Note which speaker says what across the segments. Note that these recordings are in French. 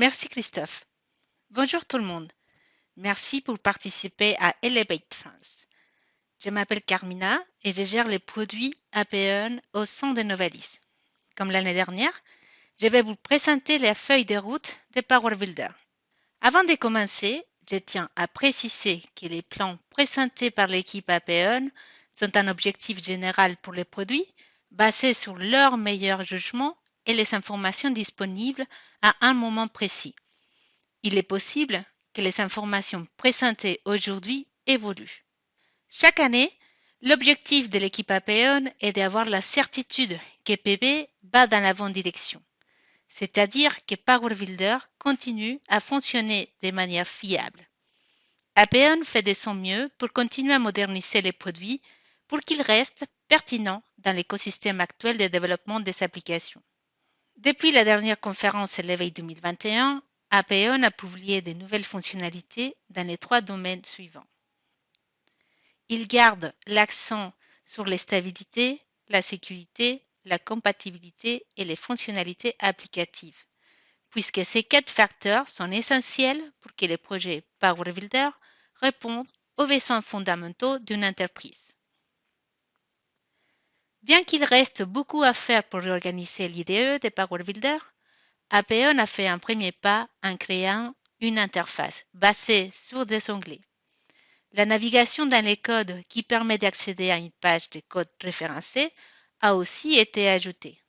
Speaker 1: Merci Christophe. Bonjour tout le monde. Merci pour participer à Elevate France. Je m'appelle Carmina et je gère les produits APN au sein de Novalis. Comme l'année dernière, je vais vous présenter la feuille de route de Power Builder. Avant de commencer, je tiens à préciser que les plans présentés par l'équipe APN sont un objectif général pour les produits basés sur leur meilleur jugement et les informations disponibles à un moment précis. Il est possible que les informations présentées aujourd'hui évoluent. Chaque année, l'objectif de l'équipe APN est d'avoir la certitude que PB va dans la bonne direction, c'est-à-dire que Power Builder continue à fonctionner de manière fiable. APN fait de son mieux pour continuer à moderniser les produits pour qu'ils restent pertinents dans l'écosystème actuel de développement des applications. Depuis la dernière conférence Elevate 2021, APN a publié de nouvelles fonctionnalités dans les 3 domaines suivants. Il garde l'accent sur les stabilités, la sécurité, la compatibilité et les fonctionnalités applicatives, puisque ces 4 facteurs sont essentiels pour que les projets Power Builder répondent aux besoins fondamentaux d'une entreprise. Bien qu'il reste beaucoup à faire pour réorganiser l'IDE de Power Builder, APN a fait un premier pas en créant une interface basée sur des onglets. La navigation dans les codes qui permet d'accéder à une page de code référencé a aussi été ajoutée.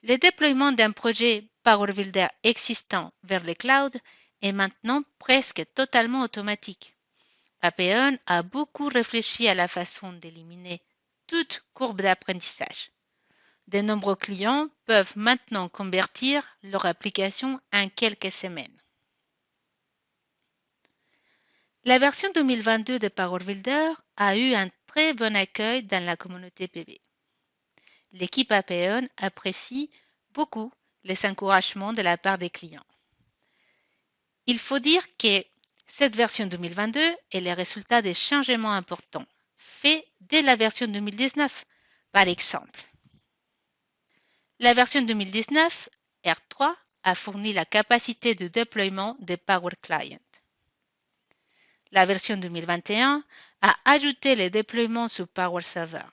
Speaker 1: Le déploiement d'un projet Power Builder existant vers le cloud est maintenant presque totalement automatique. APN a beaucoup réfléchi à la façon d'éliminer toute courbe d'apprentissage. De nombreux clients peuvent maintenant convertir leur application en quelques semaines. La version 2022 de Power Builder a eu un très bon accueil dans la communauté PB. L'équipe APN apprécie beaucoup les encouragements de la part des clients. Il faut dire que cette version 2022 est le résultat des changements importants faits dès la version 2019, par exemple. La version 2019, R3, a fourni la capacité de déploiement des Power Client. La version 2021 a ajouté les déploiements sur Power Server.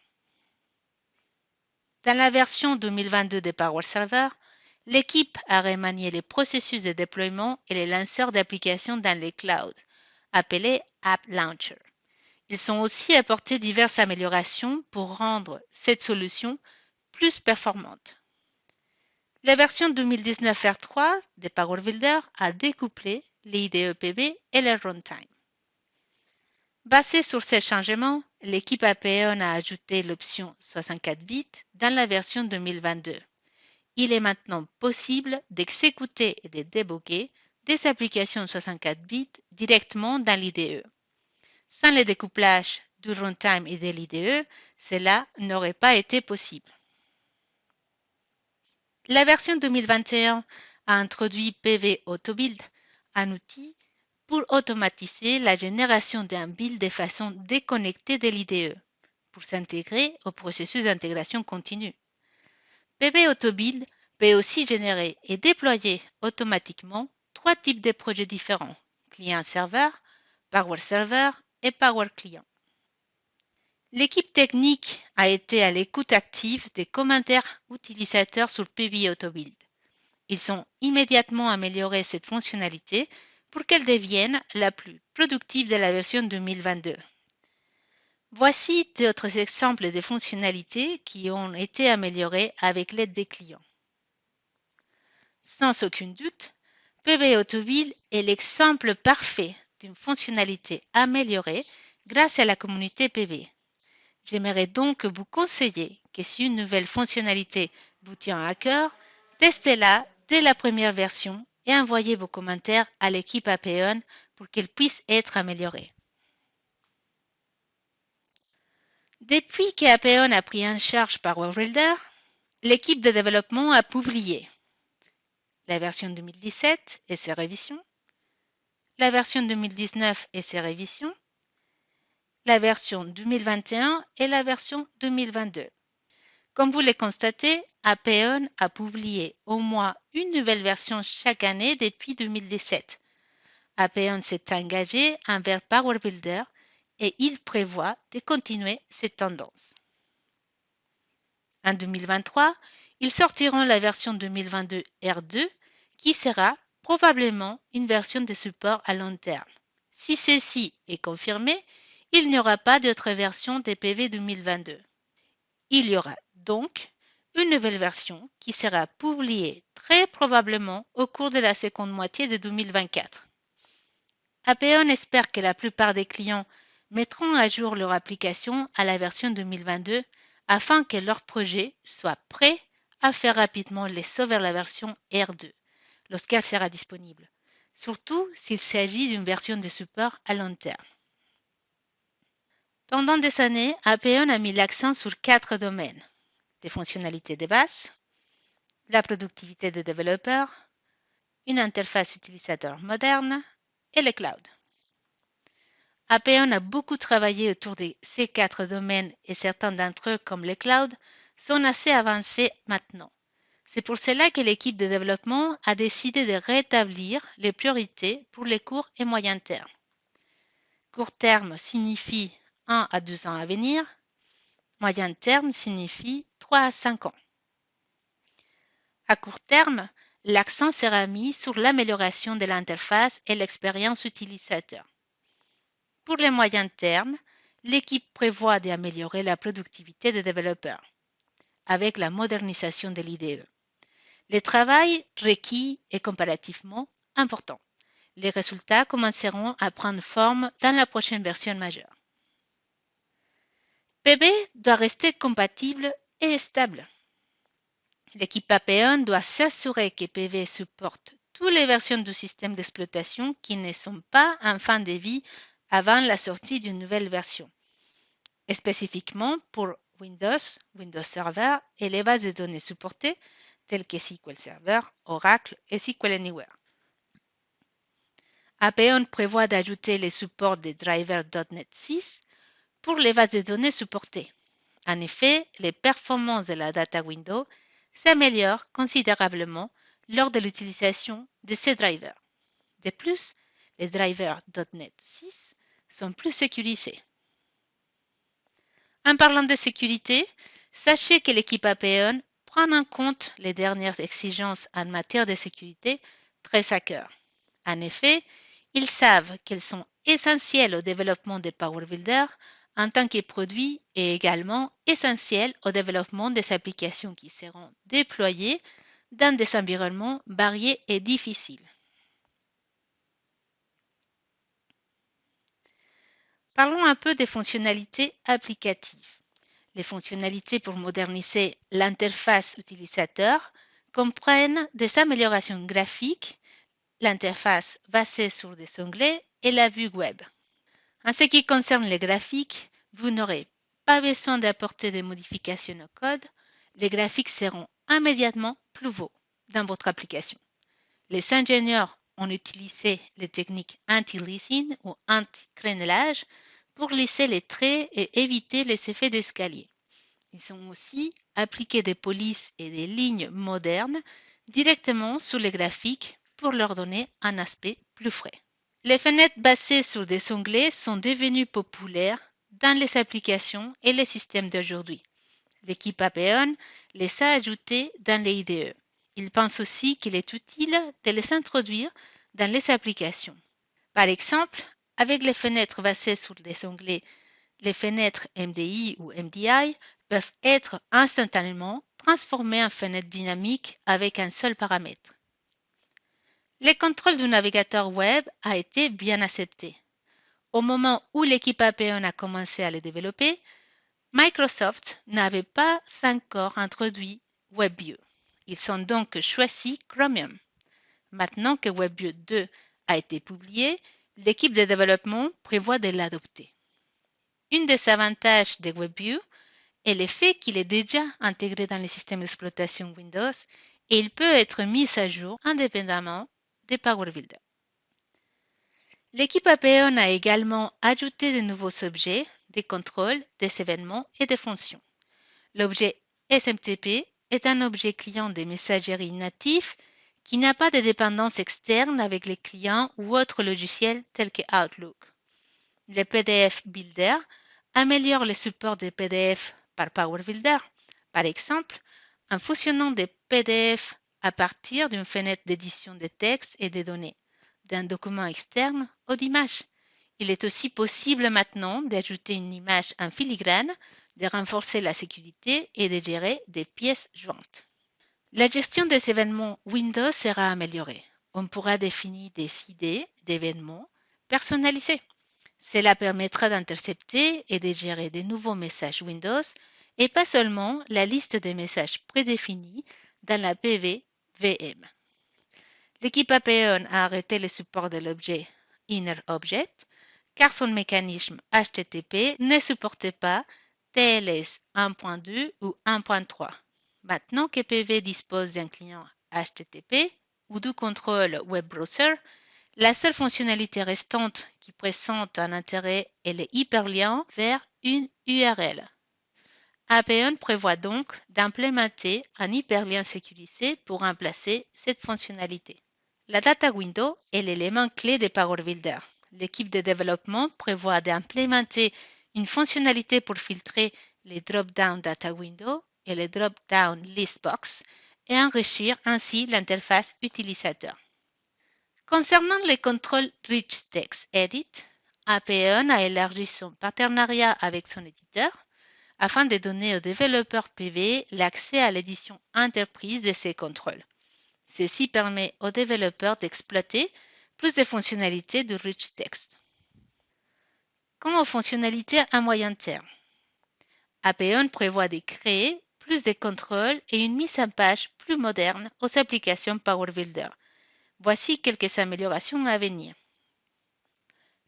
Speaker 1: Dans la version 2022 de Power Server, l'équipe a remanié les processus de déploiement et les lanceurs d'applications dans les clouds, appelés App Launcher. Ils ont aussi apporté diverses améliorations pour rendre cette solution plus performante. La version 2019 R3 de Power Builder a découplé les IDE PB et le runtime. Basé sur ces changements, l'équipe APN a ajouté l'option 64 bits dans la version 2022. Il est maintenant possible d'exécuter et de débugger des applications 64 bits directement dans l'IDE. Sans le découplage du runtime et de l'IDE, cela n'aurait pas été possible. La version 2021 a introduit PV AutoBuild, un outil pour automatiser la génération d'un build de façon déconnectée de l'IDE, pour s'intégrer au processus d'intégration continue. PV AutoBuild peut aussi générer et déployer automatiquement 3 types de projets différents, client-serveur, Power Server et Power Client. L'équipe technique a été à l'écoute active des commentaires utilisateurs sur PV AutoBuild. Ils ont immédiatement amélioré cette fonctionnalité pour qu'elle devienne la plus productive de la version 2022. Voici d'autres exemples de fonctionnalités qui ont été améliorées avec l'aide des clients. Sans aucun doute, PV AutoBuild est l'exemple parfait d'une fonctionnalité améliorée grâce à la communauté PV. J'aimerais donc vous conseiller que si une nouvelle fonctionnalité vous tient à cœur, testez-la dès la première version et envoyez vos commentaires à l'équipe APN pour qu'elle puisse être améliorée. Depuis que APN a pris en charge Power Builder, l'équipe de développement a publié la version 2017 et ses révisions, la version 2019 et ses révisions, la version 2021 et la version 2022. Comme vous le constatez, Appian a publié au moins une nouvelle version chaque année depuis 2017. Appian s'est engagé envers Power Builder et il prévoit de continuer cette tendance. En 2023, ils sortiront la version 2022 R2 qui sera probablement une version de support à long terme. Si ceci est confirmé, il n'y aura pas d'autre version des PV 2022. Il y aura donc une nouvelle version qui sera publiée très probablement au cours de la seconde moitié de 2024. Appian espère que la plupart des clients mettront à jour leur application à la version 2022 afin que leur projet soit prêt à faire rapidement les sauts vers la version R2 lorsqu'elle sera disponible, surtout s'il s'agit d'une version de support à long terme. Pendant des années, Appian a mis l'accent sur 4 domaines: les fonctionnalités de base, la productivité des développeurs, une interface utilisateur moderne et le cloud. Appian a beaucoup travaillé autour de ces 4 domaines et certains d'entre eux, comme le cloud, sont assez avancés maintenant. C'est pour cela que l'équipe de développement a décidé de rétablir les priorités pour les courts et moyens termes. Court terme signifie 1 à 2 ans à venir, moyen terme signifie 3 à 5 ans. À court terme, l'accent sera mis sur l'amélioration de l'interface et l'expérience utilisateur. Pour les moyens termes, l'équipe prévoit d'améliorer la productivité des développeurs avec la modernisation de l'IDE. Le travail requis est comparativement important. Les résultats commenceront à prendre forme dans la prochaine version majeure. PB doit rester compatible et stable. L'équipe Appian doit s'assurer que PV supporte toutes les versions du système d'exploitation qui ne sont pas en fin de vie avant la sortie d'une nouvelle version, et spécifiquement pour Windows, Windows Server et les bases de données supportées telles que SQL Server, Oracle et SQL Anywhere. Appian prévoit d'ajouter les supports des drivers .NET 6 pour les bases de données supportées. En effet, les performances de la data window s'améliorent considérablement lors de l'utilisation de ces drivers. De plus, les drivers .NET 6 sont plus sécurisés. En parlant de sécurité, sachez que l'équipe Appian prend en compte les dernières exigences en matière de sécurité très à cœur. En effet, ils savent qu'elles sont essentielles au développement de Power Builder en tant que produit et également essentielles au développement des applications qui seront déployées dans des environnements variés et difficiles. Parlons un peu des fonctionnalités applicatives. Les fonctionnalités pour moderniser l'interface utilisateur comprennent des améliorations graphiques, l'interface basée sur des onglets et la vue web. En ce qui concerne les graphiques, vous n'aurez pas besoin d'apporter des modifications au code. Les graphiques seront immédiatement plus beaux dans votre application. Les ingénieurs ont utilisé les techniques anti-lissing ou anti-crénelage pour lisser les traits et éviter les effets d'escalier. Ils ont aussi appliqué des polices et des lignes modernes directement sur les graphiques pour leur donner un aspect plus frais. Les fenêtres basées sur des onglets sont devenues populaires dans les applications et les systèmes d'aujourd'hui. L'équipe Appian les a ajoutées dans les IDE. Ils pensent aussi qu'il est utile de les introduire dans les applications. Par exemple, avec les fenêtres basées sur des onglets, les fenêtres MDI ou MDI peuvent être instantanément transformées en fenêtres dynamiques avec un seul paramètre. Le contrôle du navigateur web a été bien accepté. Au moment où l'équipe Appian a commencé à le développer, Microsoft n'avait pas encore introduit WebView. Ils ont donc choisi Chromium. Maintenant que WebView 2 a été publié, l'équipe de développement prévoit de l'adopter. Un des avantages de WebView est le fait qu'il est déjà intégré dans le système d'exploitation Windows et il peut être mis à jour indépendamment de Power Builder. L'équipe Appian a également ajouté de nouveaux objets, des contrôles, des événements et des fonctions. L'objet SMTP est un objet client des messageries natifs qui n'a pas de dépendance externe avec les clients ou autres logiciels tels que Outlook. Le PDF Builder améliore le support des PDF par Power Builder, par exemple en fusionnant des PDF à partir d'une fenêtre d'édition de texte et de données, d'un document externe ou d'images. Il est aussi possible maintenant d'ajouter une image en filigrane, de renforcer la sécurité et de gérer des pièces jointes. La gestion des événements Windows sera améliorée. On pourra définir des idées d'événements personnalisés. Cela permettra d'intercepter et de gérer de nouveaux messages Windows et pas seulement la liste des messages prédéfinis dans la PVVM. L'équipe Apeon a arrêté le support de l'objet InnerObject car son mécanisme HTTP ne supportait pas TLS 1.2 ou 1.3. Maintenant que PV dispose d'un client HTTP ou du contrôle web browser, la seule fonctionnalité restante qui présente un intérêt est le hyperlien vers une URL. Apeon prévoit donc d'implémenter un hyperlien sécurisé pour remplacer cette fonctionnalité. La data window est l'élément clé de Power Builder. L'équipe de développement prévoit d'implémenter une fonctionnalité pour filtrer les drop-down data window et les drop-down list box et enrichir ainsi l'interface utilisateur. Concernant les contrôles Rich Text Edit, Apeon a élargi son partenariat avec son éditeur afin de donner aux développeurs privés l'accès à l'édition entreprise de ces contrôles. Ceci permet aux développeurs d'exploiter plus de fonctionnalités de Rich Text. Quant aux fonctionnalités à moyen terme, Apeon prévoit de créer plus de contrôles et une mise en page plus moderne aux applications Power Builder. Voici quelques améliorations à venir.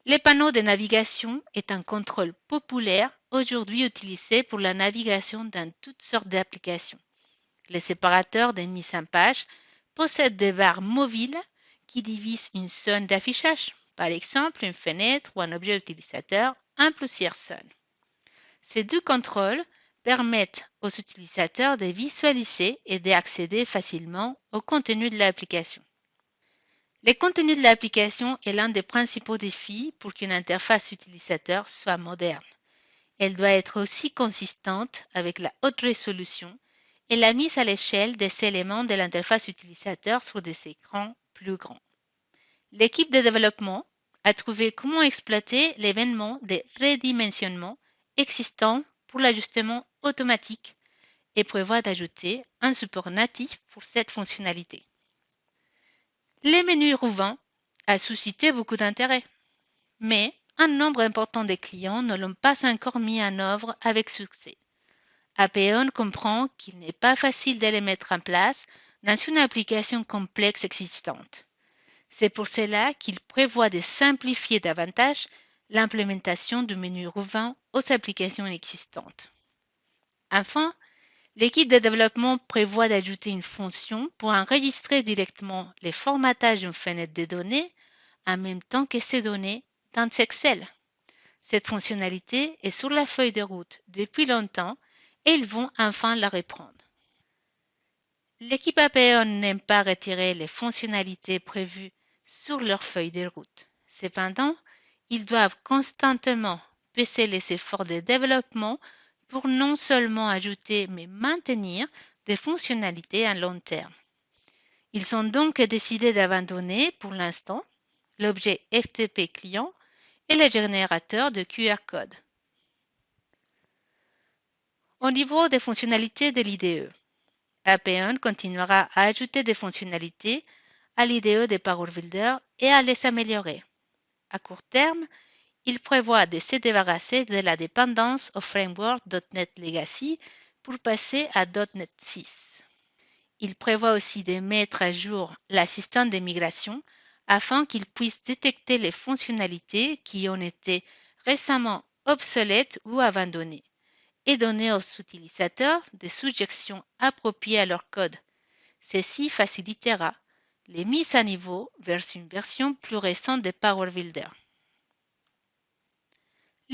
Speaker 1: Les panneaux de navigation est un contrôle populaire aujourd'hui utilisé pour la navigation dans toutes sortes d'applications. Les séparateurs de mise en page possèdent des barres mobiles qui divisent une zone d'affichage, par exemple une fenêtre ou un objet utilisateur en plusieurs zones. Ces deux contrôles permettent aux utilisateurs de visualiser et d'accéder facilement au contenu de l'application. Le contenu de l'application est l'un des principaux défis pour qu'une interface utilisateur soit moderne. Elle doit être aussi consistante avec la haute résolution et la mise à l'échelle des éléments de l'interface utilisateur sur des écrans plus grands. L'équipe de développement a trouvé comment exploiter l'événement de redimensionnement existant pour l'ajustement automatique et prévoit d'ajouter un support natif pour cette fonctionnalité. Les menus rouvants a suscité beaucoup d'intérêt, mais un nombre important de clients ne l'ont pas encore mis en œuvre avec succès. Apeon comprend qu'il n'est pas facile de les mettre en place dans une application complexe existante. C'est pour cela qu'il prévoit de simplifier davantage l'implémentation du menu rouvant aux applications existantes. Enfin, l'équipe de développement prévoit d'ajouter une fonction pour enregistrer directement les formatages d'une fenêtre de données en même temps que ces données dans Excel. Cette fonctionnalité est sur la feuille de route depuis longtemps et ils vont enfin la reprendre. L'équipe Apeon n'aime pas retirer les fonctionnalités prévues sur leur feuille de route. Cependant, ils doivent constamment peser les efforts de développement pour non seulement ajouter mais maintenir des fonctionnalités à long terme. Ils ont donc décidé d'abandonner pour l'instant l'objet FTP client et le générateur de QR code. Au niveau des fonctionnalités de l'IDE, Apeon continuera à ajouter des fonctionnalités à l'IDE de Power Builder et à les améliorer. À court terme, il prévoit de se débarrasser de la dépendance au framework .NET Legacy pour passer à .NET 6. Il prévoit aussi de mettre à jour l'assistant de migration afin qu'il puisse détecter les fonctionnalités qui ont été récemment obsolètes ou abandonnées et donner aux utilisateurs des suggestions appropriées à leur code. Ceci facilitera les mises à niveau vers une version plus récente de Power Builder.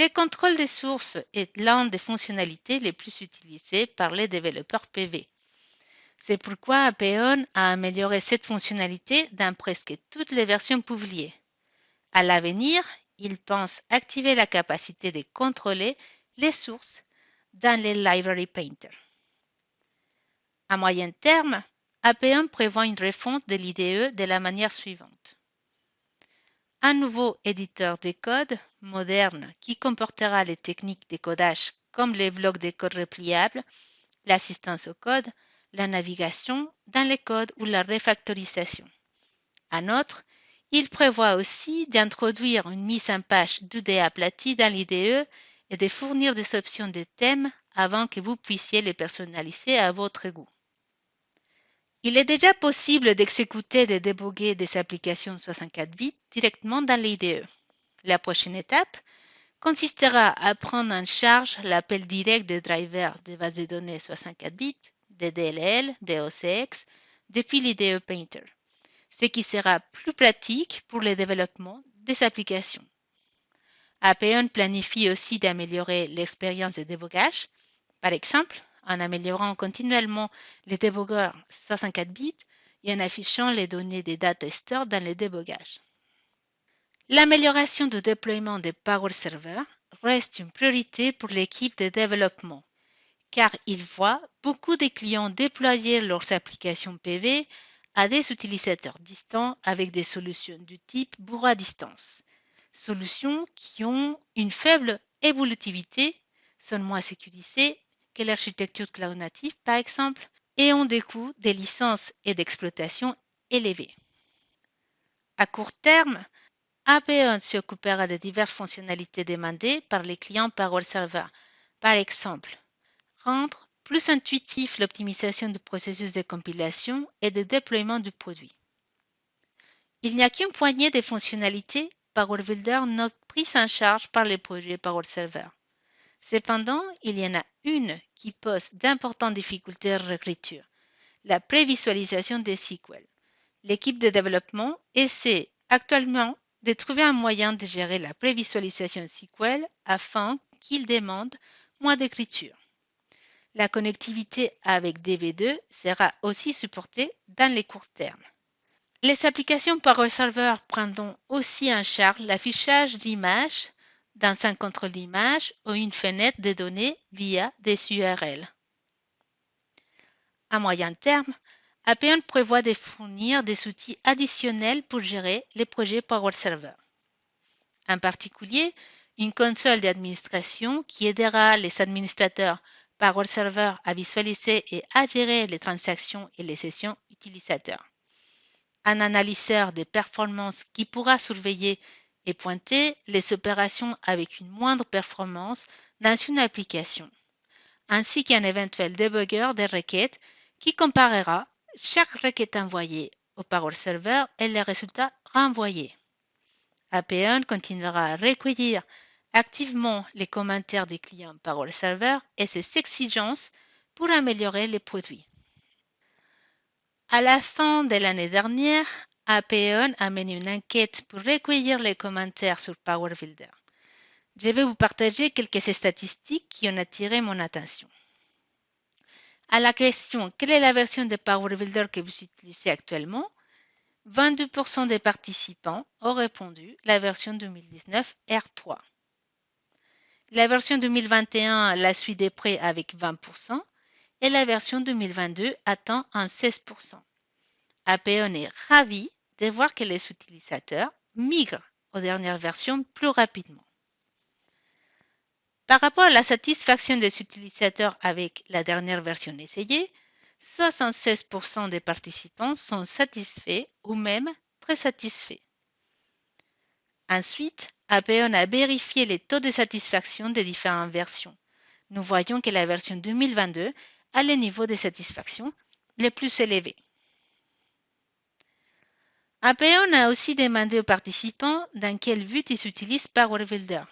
Speaker 1: Le contrôle des sources est l'une des fonctionnalités les plus utilisées par les développeurs PV. C'est pourquoi Appian a amélioré cette fonctionnalité dans presque toutes les versions publiées. À l'avenir, il pense activer la capacité de contrôler les sources dans le Library Painter. À moyen terme, Appian prévoit une refonte de l'IDE de la manière suivante. Un nouveau éditeur de code moderne qui comportera les techniques de codage comme les blocs de code repliables, l'assistance au code, la navigation dans le code ou la refactorisation. En outre, il prévoit aussi d'introduire une mise en page 2D aplatie dans l'IDE et de fournir des options de thèmes avant que vous puissiez les personnaliser à votre goût. Il est déjà possible d'exécuter et de débugger des applications 64 bits directement dans l'IDE. La prochaine étape consistera à prendre en charge l'appel direct des drivers de bases de données 64 bits, des DLL, des OCX, depuis l'IDE Painter, ce qui sera plus pratique pour le développement des applications. Appian planifie aussi d'améliorer l'expérience de débogage, par exemple en améliorant continuellement les débogueurs 64 bits et en affichant les données des data stores dans le débogage. L'amélioration du déploiement de Power Server reste une priorité pour l'équipe de développement, car il voit beaucoup de clients déployer leurs applications PV à des utilisateurs distants avec des solutions du type bourre à distance, solutions qui ont une faible évolutivité, sont moins sécurisées que l'architecture cloud native par exemple, et ont des coûts de licence et d'exploitation élevés. À court terme, Appian s'occupera de diverses fonctionnalités demandées par les clients Power Server, par exemple, rendre plus intuitif l'optimisation du processus de compilation et de déploiement du produit. Il n'y a qu'une poignée de fonctionnalités Power Builder non prises en charge par les projets Power Server. Cependant, il y en a une qui pose d'importantes difficultés de réécriture, la prévisualisation des SQL. L'équipe de développement essaie actuellement de trouver un moyen de gérer la prévisualisation SQL afin qu'il demande moins d'écriture. La connectivité avec DB2 sera aussi supportée dans les courts termes. Les applications Power Server prendront aussi en charge l'affichage d'images dans un contrôle d'image ou une fenêtre de données via des URL. À moyen terme, Appian prévoit de fournir des outils additionnels pour gérer les projets Power Server. En particulier, une console d'administration qui aidera les administrateurs Power Server à visualiser et à gérer les transactions et les sessions utilisateurs. Un analyseur de performance qui pourra surveiller et pointer les opérations avec une moindre performance dans une application, ainsi qu'un éventuel débugger des requêtes qui comparera chaque requête envoyée au Power Server et les résultats renvoyés. Appian continuera à recueillir activement les commentaires des clients Power Server et ses exigences pour améliorer les produits. À la fin de l'année dernière, Appian a mené une enquête pour recueillir les commentaires sur Power Builder. Je vais vous partager quelques statistiques qui ont attiré mon attention. À la question « Quelle est la version de Power Builder que vous utilisez actuellement ?», 22% des participants ont répondu la version 2019 R3. La version 2021 la suit de près avec 20% et la version 2022 atteint un 16%. Appian est ravi de voir que les utilisateurs migrent aux dernières versions plus rapidement. Par rapport à la satisfaction des utilisateurs avec la dernière version essayée, 76% des participants sont satisfaits ou même très satisfaits. Ensuite, Appian a vérifié les taux de satisfaction des différentes versions. Nous voyons que la version 2022 a le niveau de satisfaction le plus élevé. Appian a aussi demandé aux participants dans quel but ils utilisent Power Builder.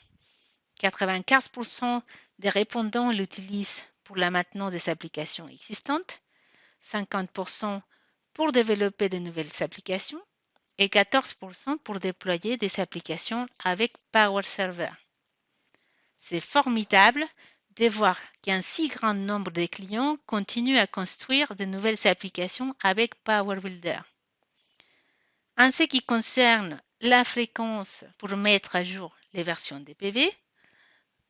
Speaker 1: 95% des répondants l'utilisent pour la maintenance des applications existantes, 50% pour développer de nouvelles applications et 14% pour déployer des applications avec Power Server. C'est formidable de voir qu'un si grand nombre de clients continuent à construire de nouvelles applications avec Power Builder. En ce qui concerne la fréquence pour mettre à jour les versions des PV,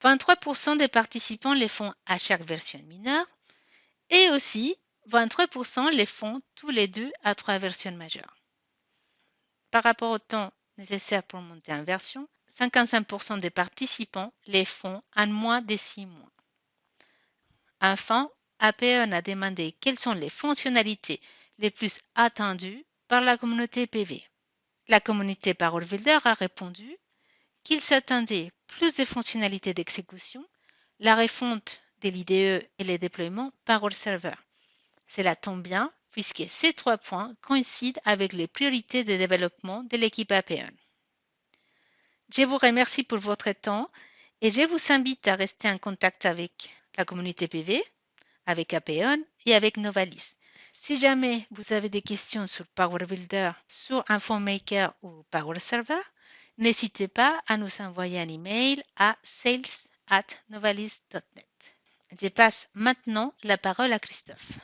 Speaker 1: 23% des participants les font à chaque version mineure et aussi 23% les font tous les 2 à 3 versions majeures. Par rapport au temps nécessaire pour monter en version, 55% des participants les font en moins de 6 mois. Enfin, APN a demandé quelles sont les fonctionnalités les plus attendues par la communauté PV. La communauté Power Builder a répondu qu'ils s'attendaient plus de fonctionnalités d'exécution, la refonte de l'IDE et les déploiements Power Server. Cela tombe bien puisque ces 3 points coïncident avec les priorités de développement de l'équipe APN. Je vous remercie pour votre temps et je vous invite à rester en contact avec la communauté PV, avec APN et avec Novalis. Si jamais vous avez des questions sur Power Builder, sur InfoMaker ou Power Server, n'hésitez pas à nous envoyer un email à sales@novalis.net. Je passe maintenant la parole à Christophe.